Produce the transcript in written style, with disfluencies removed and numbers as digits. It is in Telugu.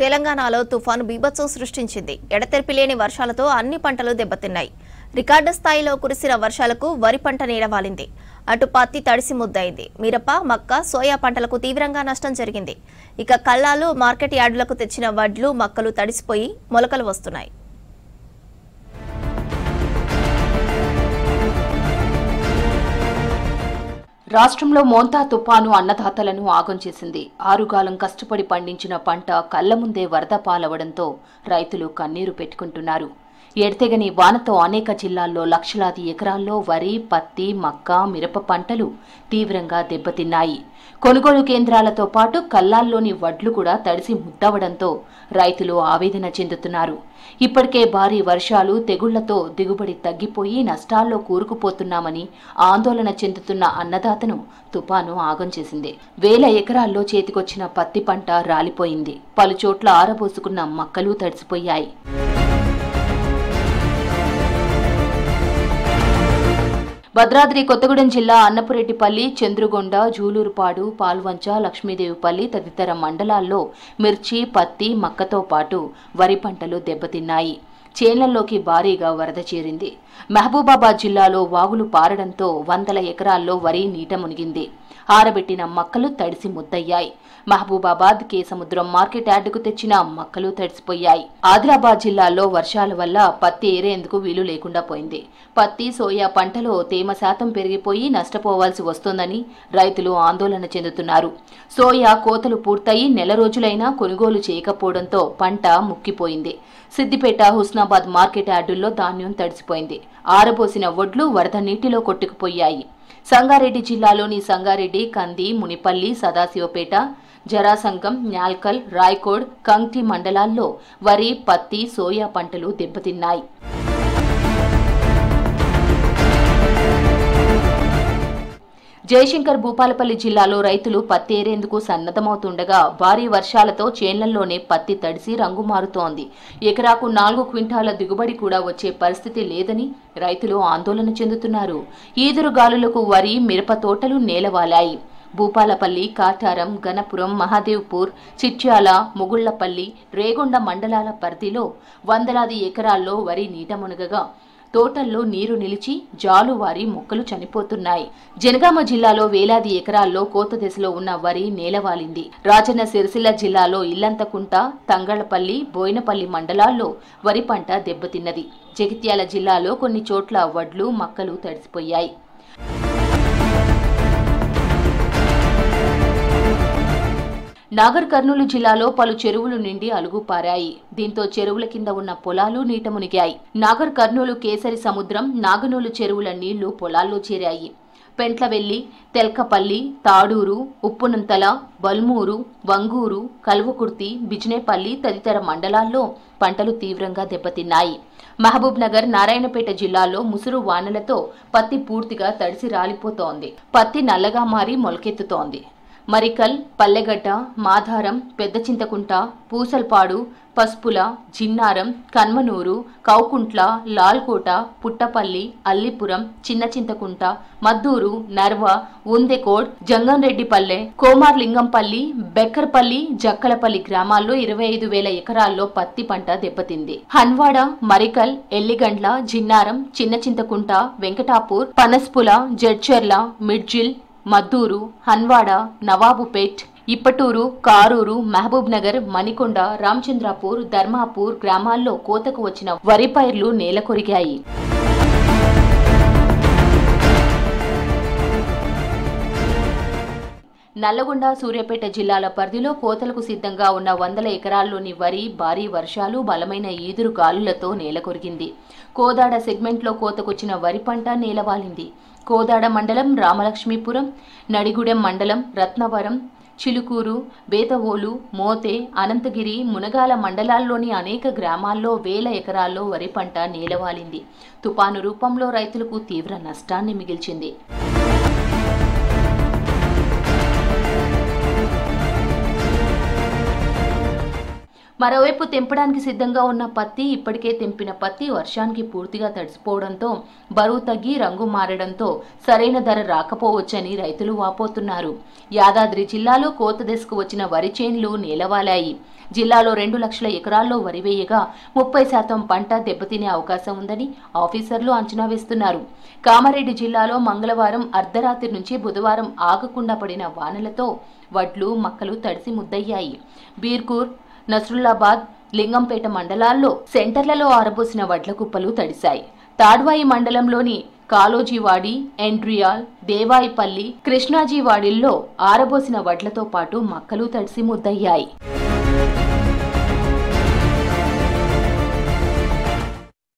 తెలంగాణలో తుఫాను బీభత్సం సృష్టించింది. ఎడతెరిపి లేని వర్షాలతో అన్ని పంటలు దెబ్బతిన్నాయి. రికార్డు స్థాయిలో కురిసిన వర్షాలకు వరి పంట నీడవాలింది. అటు పత్తి తడిసి ముద్దయింది. మిరప, మక్క, సోయా పంటలకు తీవ్రంగా నష్టం జరిగింది. ఇక కల్లాలు, మార్కెట్ యార్డులకు తెచ్చిన వడ్లు, మక్కలు తడిసిపోయి మొలకలు వస్తున్నాయి. రాష్ట్రంలో మోంతా తుపాను అన్నదాతలను ఆగం చేసింది. ఆరుగాలం కష్టపడి పండించిన పంట కళ్ల ముందే వరద పాలవడంతో రైతులు కన్నీరు పెట్టుకుంటున్నారు. ఎడతెగని వానతో అనేక జిల్లాల్లో లక్షలాది ఎకరాల్లో వరి, పత్తి, మక్క, మిరప పంటలు తీవ్రంగా దెబ్బతిన్నాయి. కొనుగోలు కేంద్రాలతో పాటు కల్లాల్లోని వడ్లు కూడా తడిసి ముద్దవడంతో రైతులు ఆవేదన చెందుతున్నారు. ఇప్పటికే భారీ వర్షాలు, తెగుళ్లతో దిగుబడి తగ్గిపోయి నష్టాల్లో కూరుకుపోతున్నామని ఆందోళన చెందుతున్న అన్నదాతను తుపాను ఆగం చేసింది. వేల ఎకరాల్లో చేతికొచ్చిన పత్తి పంట రాలిపోయింది. పలుచోట్ల ఆరబోసుకున్న మక్కలు తడిసిపోయాయి. భద్రాద్రి కొత్తగూడెం జిల్లా అన్నపురెడ్డిపల్లి, చంద్రుగొండ, జూలూరుపాడు, పాల్వంచ, లక్ష్మీదేవిపల్లి తదితర మండలాల్లో మిర్చి, పత్తి, మక్కతో పాటు వరి పంటలు దెబ్బతిన్నాయి. చేన్లలోకి భారీగా వరద చేరింది. మహబూబాబాద్ జిల్లాలో వాగులు పారడంతో వందల ఎకరాల్లో వరి నీట మునిగింది. ఆరబెట్టిన మక్కలు తడిసి ముద్దయ్యాయి. మహబూబాబాద్, కేసముద్రం మార్కెట్ యార్డుకు తెచ్చిన మక్కలు తడిసిపోయాయి. ఆదిలాబాద్ జిల్లాలో వర్షాల వల్ల పత్తి ఏరేందుకు వీలు లేకుండా పోయింది. పత్తి, సోయా పంటలో తేమ శాతం పెరిగిపోయి నష్టపోవాల్సి వస్తోందని రైతులు ఆందోళన చెందుతున్నారు. సోయా కోతలు పూర్తయి నెల రోజులైనా కొనుగోలు చేయకపోవడంతో పంట ముక్కిపోయింది. సిద్దిపేట, హుస్నాబాద్ మార్కెట్ యార్డుల్లో ధాన్యం తడిసిపోయింది. ఆరబోసిన వడ్లు వరద నీటిలో కొట్టుకుపోయాయి. సంగారెడ్డి జిల్లాలోని సంగారెడ్డి, కంది, మునిపల్లి, సదాశివపేట, జరాసంగం, న్యాల్కల్, రాయ్కోడ్, కంగ్టి మండలాల్లో వరి, పత్తి, సోయా పంటలు దెబ్బతిన్నాయి. జయశంకర్ భూపాలపల్లి జిల్లాలో రైతులు పత్తి ఏరేందుకు సన్నద్ధమవుతుండగా భారీ వర్షాలతో చేన్లల్లోనే పత్తి తడిసి రంగు మారుతోంది. ఎకరాకు 4 క్వింటాల దిగుబడి కూడా వచ్చే పరిస్థితి లేదని రైతులు ఆందోళన చెందుతున్నారు. ఈదురుగాలులకు వరి, మిరప తోటలు నేలవాలాయి. భూపాలపల్లి, కాటారం, గణపురం, మహాదేవ్పూర్, చిట్యాల, మొగుళ్లపల్లి, రేగొండ మండలాల పరిధిలో వందలాది ఎకరాల్లో వరి నీట మునగగా తోటల్లో నీరు నిలిచి జాలువారి మొక్కలు చనిపోతున్నాయి. జనగామ జిల్లాలో వేలాది ఎకరాల్లో కోత దశలో ఉన్న వరి నేలవాలింది. రాజన్న సిరిసిల్ల జిల్లాలో ఇల్లంతకుంట, తంగళ్లపల్లి, బోయినపల్లి మండలాల్లో వరి పంట దెబ్బతిన్నది. జగిత్యాల జిల్లాలో కొన్ని చోట్ల వడ్లు, మక్కలు తడిసిపోయాయి. నాగర్ కర్నూలు జిల్లాలో పలు చెరువులు నిండి అలుగుపారాయి. దీంతో చెరువుల కింద ఉన్న పొలాలు నీట మునిగాయి. నాగర్ కర్నూలు, కేసరి సముద్రం, నాగనూలు చెరువుల నీళ్లు పొలాల్లో చేరాయి. పెంట్లవెల్లి, తెల్కపల్లి, తాడూరు, ఉప్పునంతల, బల్మూరు, వంగూరు, కల్వకుర్తి, బిజినేపల్లి తదితర మండలాల్లో పంటలు తీవ్రంగా దెబ్బతిన్నాయి. మహబూబ్ నగర్, నారాయణపేట జిల్లాల్లో ముసురు వానలతో పత్తి పూర్తిగా తడిసి రాలిపోతోంది. పత్తి నల్లగా మారి మొలకెత్తుతోంది. మరికల్, పల్లెగడ్డ, మాధారం, పెద్ద చింతకుంట, పూసల్పాడు, పసుపుల, జిన్నారం, కన్మనూరు, కౌకుంట్ల, లాల్కోట, పుట్టపల్లి, అల్లిపురం, చిన్న చింతకుంట, మద్దూరు, నర్వ, ఉందెకోడ్, జంగంరెడ్డిపల్లె, కోమార్లింగంపల్లి, బెక్కర్పల్లి, జక్కలపల్లి గ్రామాల్లో 25,000 ఎకరాల్లో పత్తి పంట దెబ్బతింది. హన్వాడ, మరికల్, ఎల్లిగండ్ల, జిన్నారం, చిన్న చింతకుంట, వెంకటాపూర్, పనస్పుల, జడ్చర్ల, మిడ్జిల్, మద్దూరు, హన్వాడ, నవాబుపేట్, ఇప్పటూరు, కారూరు, మహబూబ్ నగర్, మణికొండ, రామచంద్రపూర్, ధర్మాపూర్ గ్రామాల్లో కోతకు వచ్చిన వరి పైర్లు నేలకొరిగాయి. నల్లగొండ, సూర్యాపేట జిల్లాల పరిధిలో కోతలకు సిద్ధంగా ఉన్న వందల ఎకరాల్లోని వరి భారీ వర్షాలు, బలమైన ఈదురు గాలులతో నేలకొరిగింది. కోదాడ సెగ్మెంట్లో కోతకొచ్చిన వరి పంట నేలవాలింది. కోదాడ మండలం, రామలక్ష్మీపురం, నడిగూడెం మండలం, రత్నవరం, చిలుకూరు, బేతవోలు, మోతే, అనంతగిరి, మునగాల మండలాల్లోని అనేక గ్రామాల్లో వేల ఎకరాల్లో వరి పంట నేలవాలింది. తుపాను రూపంలో రైతులకు తీవ్ర నష్టాన్ని మిగిల్చింది. మరోవైపు తెంపడానికి సిద్ధంగా ఉన్న పత్తి, ఇప్పటికే తెంపిన పత్తి వర్షానికి పూర్తిగా తడిసిపోవడంతో బరువు తగ్గి రంగు మారడంతో సరైన ధర రాకపోవచ్చని రైతులు వాపోతున్నారు. యాదాద్రి జిల్లాలో కోత దశకు వచ్చిన వరి చేన్లు నేలవాలాయి. జిల్లాలో 2 లక్షల ఎకరాల్లో వరి వేయగా 30% పంట దెబ్బతినే అవకాశం ఉందని ఆఫీసర్లు అంచనా వేస్తున్నారు. కామారెడ్డి జిల్లాలో మంగళవారం అర్ధరాత్రి నుంచి బుధవారం ఆగకుండా పడిన వానలతో వడ్లు, మక్కలు తడిసి ముద్దయ్యాయి. బీర్కూర్, నస్రుల్లాబాద్, లింగంపేట మండలాల్లో సెంటర్లలో ఆరబోసిన వడ్ల కుప్పలు తడిశాయి. తాడ్వాయి మండలంలోని కాలోజీవాడి, ఎండ్రియాల్, దేవాయిపల్లి, కృష్ణాజీవాడిల్లో ఆరబోసిన వడ్లతో పాటు మక్కలు తడిసి ముద్దయ్యాయి.